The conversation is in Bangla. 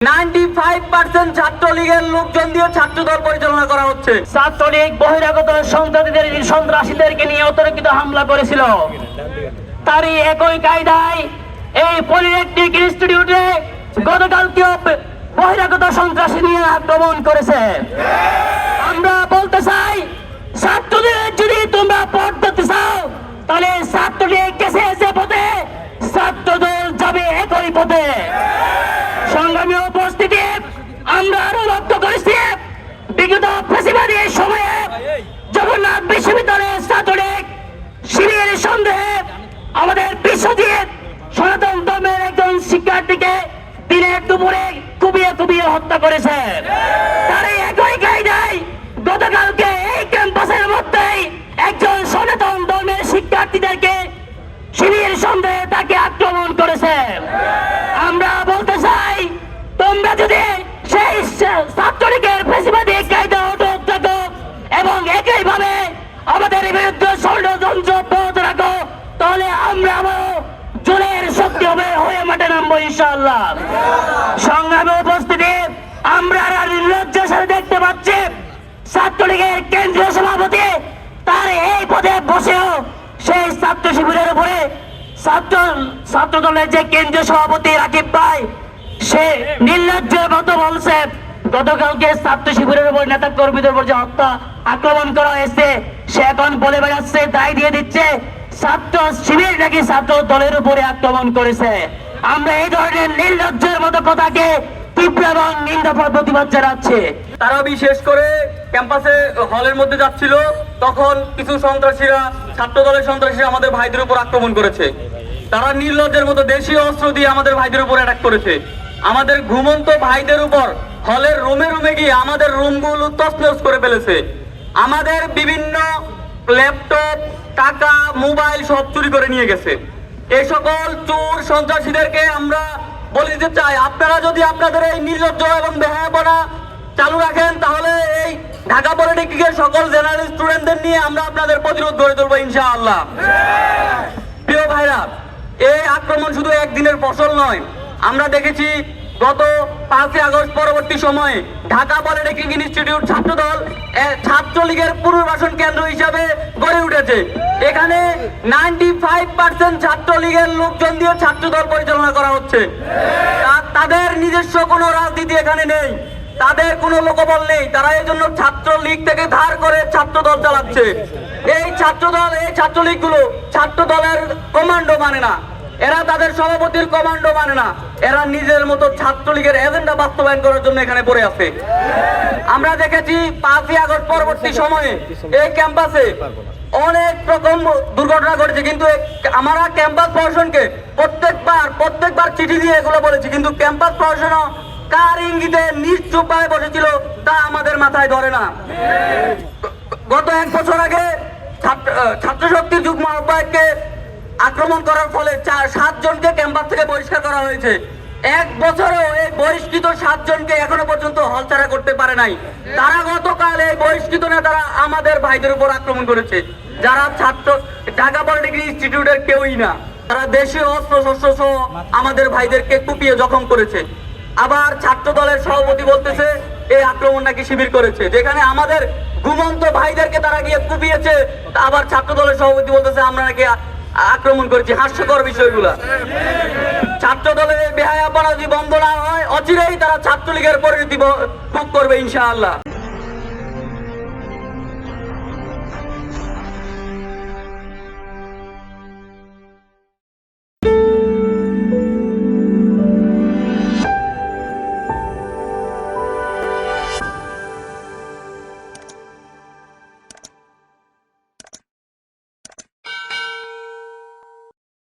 95% ছাত্রলীগের লোকজন দিয়ে ছাত্রদল পরিচালনা করা হচ্ছে। ছাত্রলীগ বহিরাগত সন্ত্রাসীদেরকে নিয়ে অতর্কিত হামলা করেছিল। তারই একই কায়দায় এই পলিটেকনিক ইনস্টিটিউটে গতকালকেও বহিরাগত সন্ত্রাসী নিয়ে আক্রমণ করেছে। আমরা বলতে চাই, ছাত্রদের যদি তোমরা পথ ধরতে চাও, তাহলে ছাত্রলীগ গেছে যে পথে, ছাত্রদল যাবে একই পথে। সংগ্রামী উপস্থিতি, আমরা আরো লক্ষ্য করেছি বিগত ফ্যাসিবাদী সময়ে জগন্নাথ বিশ্ববিদ্যালয়ের ছাত্রলীগ শিবিরের সন্দেহে আমাদের বিশ্বজিৎ সনাতন ধর্মের একজন শিক্ষার্থীকে দিনের দুপুরে কুপিয়ে হত্যা করেছে। তার এই একই কায়দায় গতকালকে এই ক্যাম্পাসের মধ্যেই একজন সনাতন ধর্মের শিক্ষার্থীদেরকে শিবির সন্দেহে তাকে আক্রমণ করেছে। আমরা বলতে চাই, তোমরা যদি সেই ছাত্রলীগের ফ্যাসিবাদী কায়দা অটুট থাকো এবং একইভাবে আমাদের বিরুদ্ধে ষড়যন্ত্র অব্যাহত রাখো, তাহলে আমরা জোরের শক্তি হয়ে মাঠে নামবো ইনশাআল্লাহ। সংগ্রামে উপস্থিতি, আমরা নির্লজ্জের সাথে দেখতে পাচ্ছি ছাত্রলীগের কেন্দ্রীয় সভাপতি তার এই পদে বসেও সেই ছাত্র শিবিরের উপরে ছাত্র দলের যে কেন্দ্রীয় সভাপতি রাকিব ভাই, সে নির্লজ্জের মতো বলছে গতকালকে ছাত্র শিবিরের উপর নেতা কর্মীদের উপর যে হত্যা আক্রমণ করা হয়েছে, সে এখন বলে বেড়াচ্ছে, দায় দিয়ে দিচ্ছে ছাত্র শিবির নাকি ছাত্র দলের উপরে আক্রমণ করেছে। আমরা এই ধরনের নির্লজ্জের মতো কথাকে তীব্র এবং নিন্দা প্রতিবাদ জানাচ্ছি। তারা বিশেষ করে ক্যাম্পাসে হলের মধ্যে যাচ্ছিল, তখন কিছু সন্ত্রাসীরা, ছাত্রদলের সন্ত্রাসীরা আমাদের ভাইদের উপর আক্রমণ করেছে। তারা নির্লজ্জের মতো দেশীয় অস্ত্র দিয়ে আমাদের ভাইদের উপর অ্যাটাক করেছে। আমাদের ঘুমন্ত ভাইদের উপর হলের রুমে গিয়ে আমাদের রুমগুলো তছনছ করে ফেলেছে। আমাদের বিভিন্ন ল্যাপটপ, টাকা, মোবাইল সব চুরি করে নিয়ে গেছে। এই সকল চোর সন্ত্রাসীদেরকে আমরা বলে দিতে চাই, আপনারা যদি আপনাদের এই নির্লজ্জ এবং বেহায়াপনা চালু রাখেন, তাহলে এই ঢাকা পলিটেকনিকের সকল জেনারেল স্টুডেন্টদের নিয়ে আমরা আপনাদের প্রতিরোধ গড়ে তুলবো ইনশাআল্লাহ। প্রিয় ভাইরা, এই আক্রমণ শুধু একদিনের ফসল নয়। আমরা দেখেছি গত 5 আগস্ট পরবর্তী সময়ে ঢাকা পলিটেকনিক ইনস্টিটিউট ছাত্রদল ছাত্রলীগের পুনর্বাসন কেন্দ্র হিসাবে গড়ে উঠেছে। এখানে 95% ছাত্রলীগের লোকজন দিয়ে ছাত্রদল পরিচালনা করা হচ্ছে। তাদের নিজস্ব কোনো রাজনীতি এখানে নেই, তাদের কোনো লোকবল নেই। তারা এই জন্য ছাত্রলীগ থেকে ধার করে ছাত্রদল চালাচ্ছে। এই ছাত্রদল, এই ছাত্রলীগগুলো ছাত্রদলের কমান্ডো মানে না, এরা তাদের সভাপতির কমান্ডো মানে না, এরা নিজের মতো ছাত্রলীগের এজেন্ডা বাস্তবায়ন করার জন্য এখানে পড়ে আছে। আমরা দেখেছি 5 আগস্ট পরবর্তী সময়ে এই ক্যাম্পাসে অনেক রকম দুর্ঘটনা ঘটেছে, কিন্তু আমরা ক্যাম্পাস প্রশাসনকে প্রত্যেকবার চিঠি দিয়ে এগুলো বলেছি, কিন্তু ক্যাম্পাস প্রশাসন কার ইঙ্গিতে নিশ্চুপভাবে বসেছিল তা আমাদের মাথায় ধরে না। গত 1 বছর আগে ছাত্র শক্তির যুগ্ম আহ্বায়ককে আক্রমণ করার ফলে 7 জনকে ক্যাম্পাস থেকে বহিষ্কার করা হয়েছে। 1 বছরেও এই বহিষ্কৃত 7 জনকে এখনো পর্যন্ত হলছাড়া করতে পারে নাই। তারা গতকাল এই বহিষ্কৃত নেতারা আমাদের ভাইদের উপর আক্রমণ করেছে, যারা ঢাকা পলিটেকনিক ইনস্টিটিউটের কেউই না। তারা দেশীয় অস্ত্র শস্ত্র সহ আমাদের ভাইদেরকে কুপিয়ে জখম করেছে। আবার ছাত্র দলের সভাপতি বলতেছে এই আক্রমণ নাকি শিবির করেছে, যেখানে আমাদের ঘুমন্ত ভাইদেরকে তারা গিয়ে কুপিয়েছে। আবার ছাত্র দলের সভাপতি বলতেছে আমরা নাকি আক্রমণ করেছি। হাস্যকর বিষয়গুলা। ছাত্র দলের বেহায়াপনা যদি বন্ধ না হয়, অচিরেই তারা ছাত্রলীগের পরিণতি ভোগ করবে ইনশাআল্লাহ।